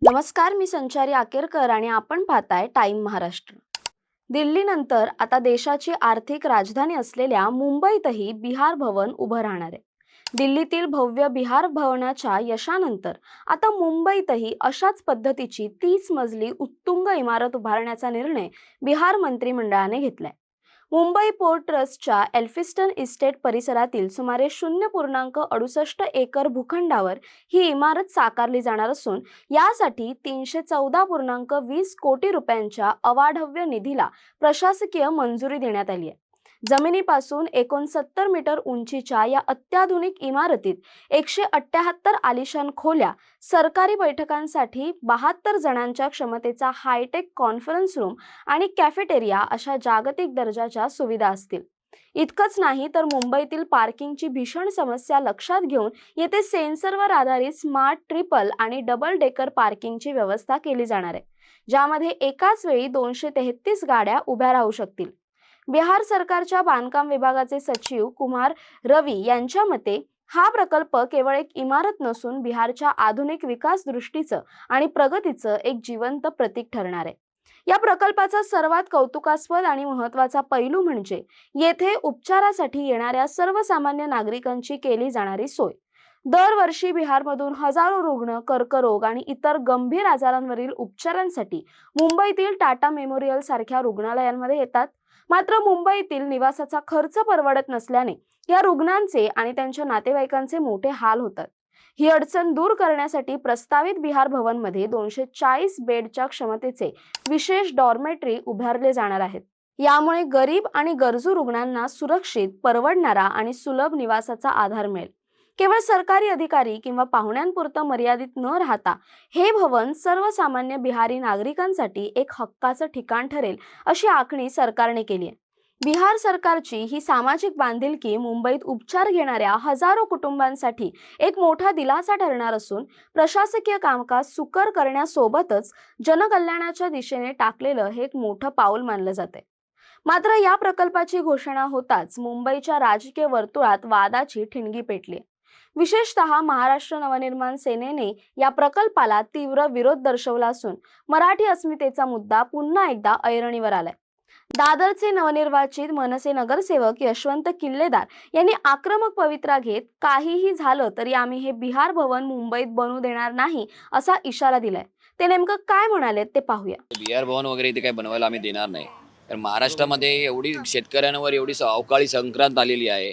नमस्कार, मी संचारी आकेरकर आणि आपण पाहताय टाइम महाराष्ट्र। दिल्लीनंतर आता देशाची आर्थिक राजधानी असलेल्या मुंबईतही बिहार भवन उभं राहणार आहे। दिल्लीतील भव्य बिहार भवनाच्या यशानंतर आता मुंबईतही अशाच पद्धतीची 30 मजली उत्तुंग इमारत उभारण्याचा निर्णय बिहार मंत्रिमंडळाने घेतलाय। मुंबई पोर्ट ट्रस्टच्या एल्फिस्टन इस्टेट परिसरातील सुमारे 0.68 एकर भूखंडावर ही इमारत साकारली जाणार असून यासाठी 314.20 कोटी रुपयांच्या अवाढव्य निधीला प्रशासकीय मंजुरी देण्यात आली आहे। जमिनीपासून 69 मीटर उंचीच्या या अत्याधुनिक इमारतीत 178 आलिशान खोल्या, सरकारी बैठकांसाठी 72 जणांच्या क्षमतेचा हायटेक कॉन्फरन्स रूम आणि कॅफेटेरिया अशा जागतिक दर्जाच्या सुविधा असतील। इतकंच नाही तर मुंबईतील पार्किंगची भीषण समस्या लक्षात घेऊन येथे सेन्सरवर आधारित स्मार्ट ट्रिपल आणि डबल डेकर पार्किंगची व्यवस्था केली जाणार आहे, ज्यामध्ये एकाच वेळी 233 गाड्या उभ्या राहू शकतील। बिहार सरकारच्या बांधकाम विभागाचे सचिव कुमार रवी यांच्या मते हा प्रकल्प केवळ एक इमारत नसून बिहारच्या आधुनिक विकास दृष्टीचं आणि प्रगतीचं एक जिवंत प्रतीक ठरणार आहे। या प्रकल्पाचा सर्वात कौतुकास्पद आणि महत्त्वाचा पैलू म्हणजे येथे उपचारासाठी येणाऱ्या सर्वसामान्य नागरिकांची केली जाणारी सोय। दरवर्षी बिहारमधून हजारो रुग्ण कर्करोग आणि इतर गंभीर आजारांवरील उपचारांसाठी मुंबईतील टाटा मेमोरियल सारख्या रुग्णालयांमध्ये येतात। मात्र मुंबईतील निवासाचा खर्च परवडत नसल्याने या रुग्णांचे आणि त्यांच्या नातेवाईकांचे मोठे हाल होतात। ही अडचण दूर करण्यासाठी प्रस्तावित बिहार भवनमध्ये 240 बेडच्या क्षमतेचे विशेष डॉर्मेटरी उभारले जाणार आहेत। यामुळे गरीब आणि गरजू रुग्णांना सुरक्षित, परवडणारा आणि सुलभ निवासाचा आधार मिळेल। केवळ सरकारी अधिकारी किंवा पाहुण्यांपुरतं मर्यादित न राहता हे भवन सर्वसामान्य बिहारी नागरिकांसाठी एक हक्काचं ठिकाण ठरेल अशी आखणी सरकारने केली आहे। बिहार सरकारची ही सामाजिक बांधिलकी मुंबईत उपचार घेणाऱ्या हजारो कुटुंबांसाठी एक मोठा दिलासा ठरणार असून प्रशासकीय कामकाज सुकर करण्यासोबतच जनकल्याणाच्या दिशेने टाकलेलं हे एक मोठं पाऊल मानलं जाते। मात्र या प्रकल्पाची घोषणा होताच मुंबईच्या राजकीय वर्तुळात वादाची ठिणगी पेटली। विशेषतः महाराष्ट्र नवनिर्माण सेनेने या प्रकल्पाला तीव्र विरोध दर्शवला असून मराठी अस्मितेचा मुद्दा पुन्हा एकदा ऐरणीवर आलाय। दादरचे नवनिर्वाचित मनसे नगरसेवक यशवंत किल्लेदार यांनी आक्रमक पवित्रा घेत काहीही झालं तरी आम्ही हे बिहार भवन मुंबईत बनू देणार नाही असा इशारा दिलाय। ते नेमकं काय म्हणाले ते पाहूया। बिहार भवन वगैरे इथे काय बनवायला आम्ही देणार नाही, कारण महाराष्ट्रामध्ये एवढी शेतकऱ्यांवर एवढी अवकाळी संक्रांत आलेली आहे।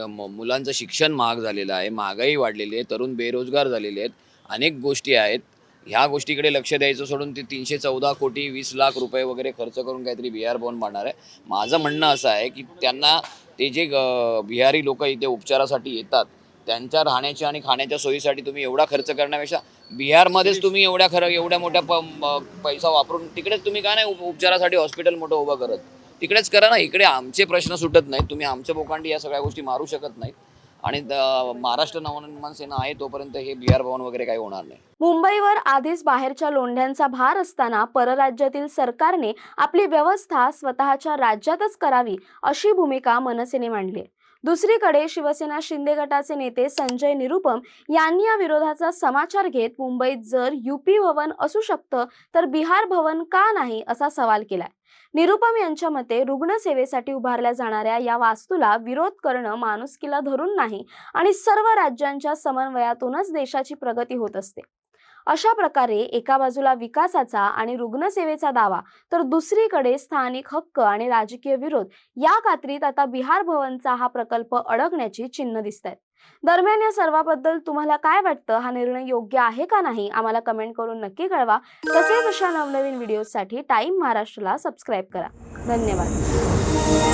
मुलांचं शिक्षण महाग झालेलं आहे, महागाई वाढलेली आहे, तरुण बेरोजगार झालेले आहेत, अनेक गोष्टी आहेत। ह्या गोष्टीकडे लक्ष द्यायचं सोडून ते 314 कोटी 20 लाख रुपये वगैरे खर्च करून काहीतरी बिहार भवन बांधणार आहे। माझं म्हणणं असं आहे की त्यांना ते जे बिहारी लोक इथे उपचारासाठी येतात त्यांच्या राहण्याच्या आणि खाण्याच्या सोयीसाठी तुम्ही एवढा खर्च करण्यापेक्षा बिहारमध्येच तुम्ही एवढ्या मोठ्या पैसा वापरून तिकडेच तुम्ही का नाही उपचारासाठी हॉस्पिटल मोठं उभं करत? तिकडेच करा ना। इकडे आमचे प्रश्न सुटत नाहीत, तुम्ही आमच्या बोकांडी या सगळ्या गोष्टी मारू शकत नाहीत। आणि महाराष्ट्र नवनिर्माण सेना आहे तोपर्यंत हे बिहार भवन वगैरे काही होणार नाही। मुंबईवर आधीच बाहेरच्या लोंढ्यांचा भार असताना परराज्यातील सरकारने आपली व्यवस्था स्वतःच्या राज्यातच करावी अशी भूमिका मनसेने मांडली। दुसरीकडे शिवसेना शिंदे गटाचे नेते संजय निरुपम यांनी या विरोधाचा समाचार घेत मुंबईत जर यूपी भवन असू शकतं तर बिहार भवन का नाही असा सवाल केलाय। निरुपम यांच्या मते रुग्णसेवेसाठी उभारल्या जाणाऱ्या या वास्तूला विरोध करणं माणुसकीला धरून नाही आणि सर्व राज्यांच्या समन्वयातूनच देशाची प्रगती होत असते। अशा प्रकारे एका बाजूला विकासाचा आणि रुग्णसेवेचा दावा तर दुसरीकडे स्थानिक हक्क आणि राजकीय विरोध या कात्रीत आता बिहार भवनचा हा प्रकल्प अडकण्याची चिन्ह दिसतात। दरम्यान या सर्वाबद्दल तुम्हाला काय वाटतं? हा निर्णय योग्य आहे का नाही? आम्हाला कमेंट करून नक्की कळवा। तसेच अशा नवनवीन व्हिडिओसाठी टाइम महाराष्ट्रला सबस्क्राइब करा। धन्यवाद।